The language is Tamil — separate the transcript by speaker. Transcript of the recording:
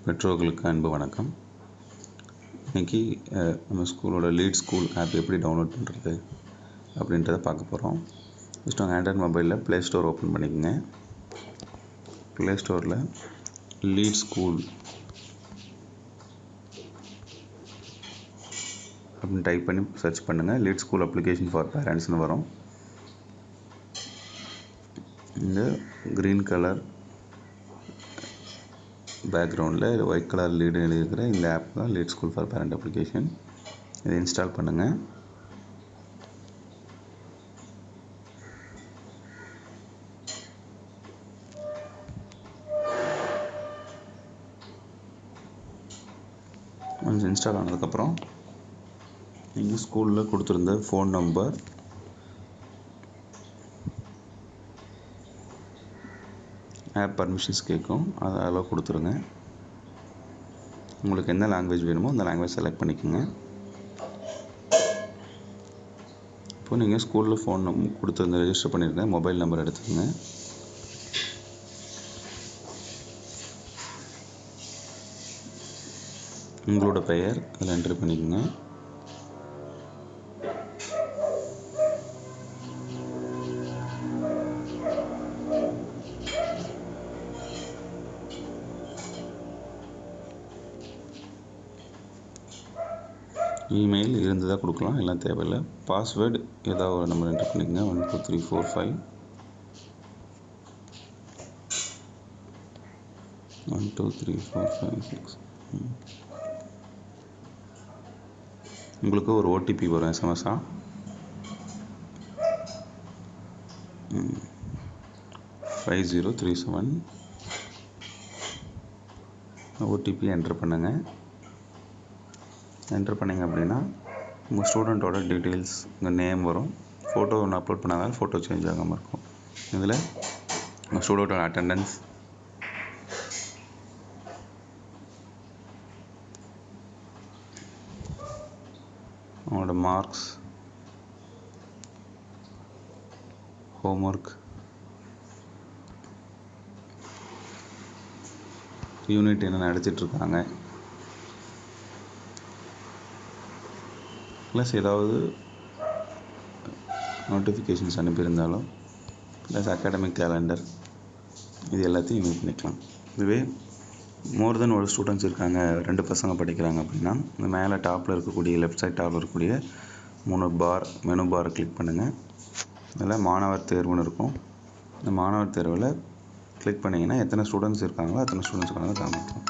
Speaker 1: பெற்றோர்களுக்கு அன்பு வணக்கம். இன்றைக்கி நம்ம ஸ்கூலோட லீட் ஸ்கூல் ஆப் எப்படி டவுன்லோட் பண்ணுறது அப்படின்றத பார்க்க போகிறோம். ஃபஸ்ட்டு உங்கள் ஆண்ட்ராய்ட் மொபைலில் ப்ளே ஸ்டோர் ஓப்பன் பண்ணிக்கோங்க. ப்ளே ஸ்டோரில் லீட் ஸ்கூல் அப்படின்னு டைப் பண்ணி சர்ச் பண்ணுங்கள். லீட் ஸ்கூல் அப்ளிகேஷன் ஃபார் பேரண்ட்ஸ்னு வரும். இந்த க்ரீன் கலர் பேக்ரவுண்டில் ஒயிட் கலர் லீடு எழுதியிருக்கிற இந்த ஆப் தான் lead school for parent application. இதை இன்ஸ்டால் பண்ணுங்கள். கொஞ்சம் இன்ஸ்டால் ஆனதுக்கப்புறம் நீங்கள் ஸ்கூலில் கொடுத்துருந்த ஃபோன் நம்பர், ஆப் பர்மிஷன்ஸ் கேட்கும், அதை அளவு கொடுத்துருங்க. உங்களுக்கு என்ன லாங்குவேஜ் வேணுமோ அந்த லாங்குவேஜ் செலக்ட் பண்ணிக்கோங்க. இப்போ நீங்கள் ஸ்கூலில் ஃபோன் கொடுத்துருந்த ரெஜிஸ்டர் பண்ணியிருக்க மொபைல் நம்பர் எடுத்துக்கோங்க. உங்களோட பெயர் அதில் என்ட்ரு பண்ணிக்கோங்க. இமெயில் இருந்ததாக கொடுக்கலாம், எல்லாம் தேவையில்லை. பாஸ்வேர்டு ஏதாவது ஒரு நம்பர் என்ட்ரு பண்ணிக்கோங்க. 1 2 3 4 5 1 2 3 4 5 6. உங்களுக்கு ஒரு ஓடிபி வரும் எஸ்எம்எஸ்ஸாக. 5037 ஓடிபி என்ட்ரு பண்ணுங்கள். என்ட்ரு பண்ணிங்க அப்படின்னா உங்கள் ஸ்டூடெண்ட்டோட டீட்டெயில்ஸ், உங்கள் நேம் வரும். ஃபோட்டோ ஒன்று அப்லோட் பண்ணாதான் ஃபோட்டோ சேஞ்ச் ஆகாமல் இருக்கும். இதில் உங்கள் ஸ்டூடெண்ட்டோட அட்டெண்டன்ஸ், அவங்களோட மார்க்ஸ், ஹோம்ஒர்க், யூனிட் என்ன நடத்திட்டுருக்காங்க, ப்ளஸ் ஏதாவது நோட்டிஃபிகேஷன்ஸ் அனுப்பியிருந்தாலும், ப்ளஸ் அகாடமிக் கேலண்டர், இது எல்லாத்தையும் யூஸ் பண்ணிக்கலாம். இதுவே மோர் தென் ஒரு ஸ்டூடெண்ட்ஸ் இருக்காங்க, 2 பசங்க படிக்கிறாங்க அப்படின்னா, இந்த மேலே டாப்பில் இருக்கக்கூடிய லெஃப்ட் சைட் டாப்பில் இருக்கக்கூடிய 3 மெனு பாரை கிளிக் பண்ணுங்கள். அதில் மாணவர் தேர்வுன்னு இருக்கும். இந்த மாணவர் தேர்வில் கிளிக் பண்ணிங்கன்னா எத்தனை ஸ்டூடெண்ட்ஸ் இருக்காங்களோ அத்தனை ஸ்டூடெண்ட்ஸ்க்கான காமிக்கும்.